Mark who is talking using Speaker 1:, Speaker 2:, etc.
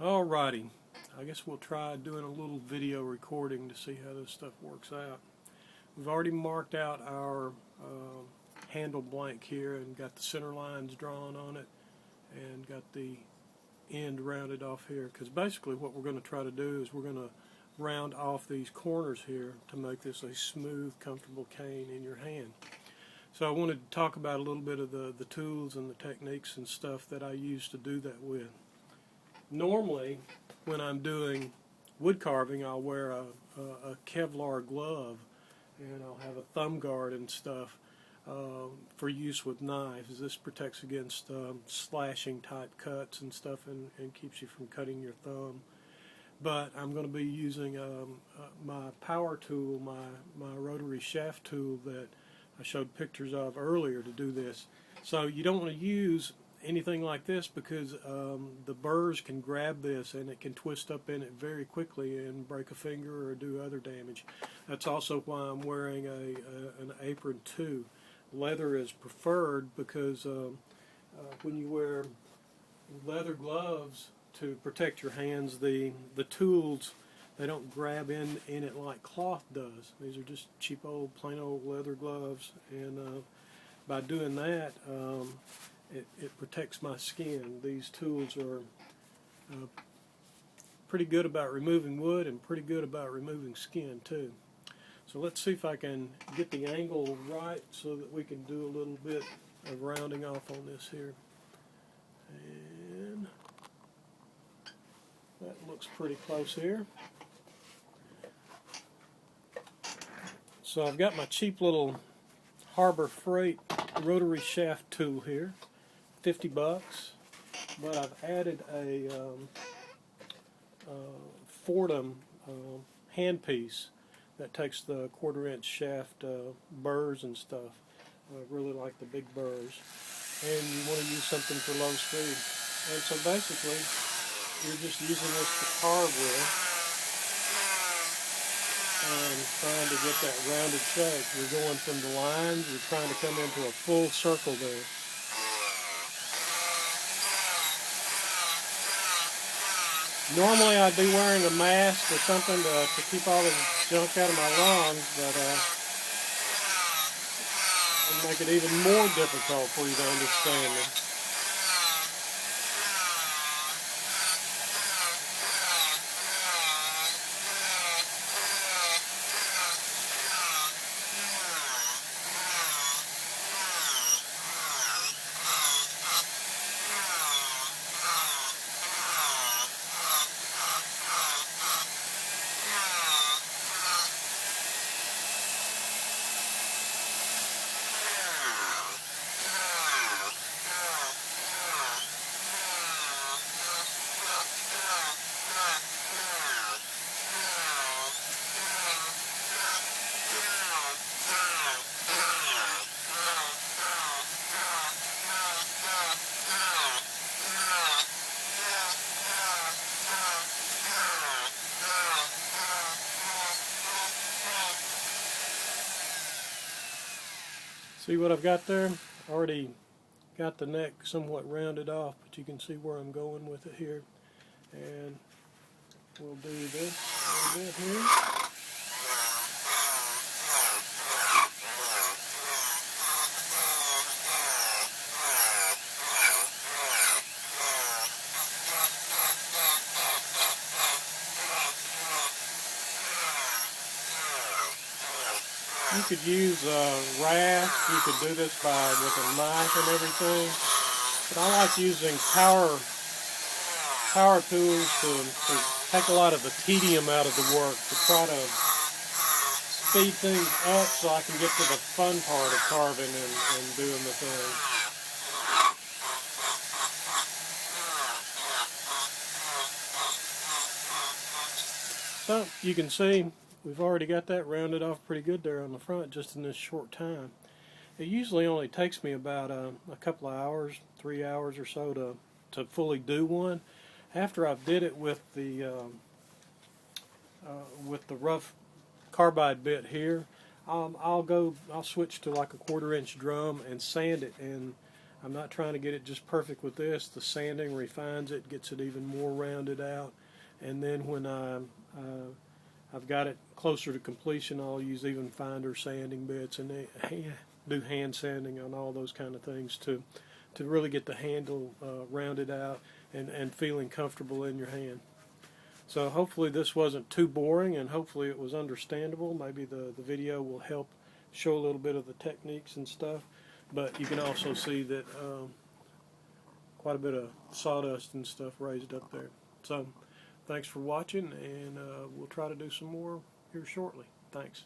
Speaker 1: Alrighty, I guess we'll try doing a little video recording to see how this stuff works out. We've already marked out our handle blank here and got the center lines drawn on it and got the end rounded off here, because basically what we're going to try to do is we're going to round off these corners here to make this a smooth, comfortable cane in your hand. So I wanted to talk about a little bit of the tools and the techniques and stuff that I use to do that with. Normally, when I'm doing wood carving, I'll wear a Kevlar glove, and I'll have a thumb guard and stuff for use with knives. This protects against slashing type cuts and stuff, and keeps you from cutting your thumb. But I'm going to be using my power tool, my rotary shaft tool that I showed pictures of earlier to do this. So you don't want to use anything like this, because the burrs can grab this and it can twist up in it very quickly and break a finger or do other damage. That's also why I'm wearing an apron too. Leather is preferred because when you wear leather gloves to protect your hands, the tools, they don't grab in it like cloth does. These are just cheap old plain old leather gloves, and by doing that it protects my skin. These tools are pretty good about removing wood and pretty good about removing skin too. So let's see if I can get the angle right so that we can do a little bit of rounding off on this here. And that looks pretty close here. So I've got my cheap little Harbor Freight rotary shaft tool here, $50, but I've added a Fordham handpiece that takes the 1/4-inch shaft burrs and stuff. I really like the big burrs, and you want to use something for low speed. And so basically you're just using this to carve with and trying to get that rounded shape. You're going from the lines, you're trying to come into a full circle there. Normally I'd be wearing a mask or something to keep all the junk out of my lungs, but it'll make it even more difficult for you to understand me. See what I've got there? Already got the neck somewhat rounded off, but you can see where I'm going with it here. And we'll do this a little bit here. You could use a rasp, you could do this with a knife and everything, but I like using power tools to take a lot of the tedium out of the work, to try to speed things up so I can get to the fun part of carving and doing the thing. So you can see we've already got that rounded off pretty good there on the front just in this short time. It usually only takes me about a couple of hours, 3 hours or so to fully do one. After I've did it with the rough carbide bit here, I'll switch to like a 1/4-inch drum and sand it, and I'm not trying to get it just perfect with this. The sanding refines it, gets it even more rounded out, and then when I've got it closer to completion, I'll use even finer sanding bits and do hand sanding on all those kind of things to really get the handle rounded out and feeling comfortable in your hand. So hopefully this wasn't too boring, and hopefully it was understandable. Maybe the video will help show a little bit of the techniques and stuff, but you can also see that quite a bit of sawdust and stuff raised up there. So thanks for watching, and we'll try to do some more here shortly. Thanks.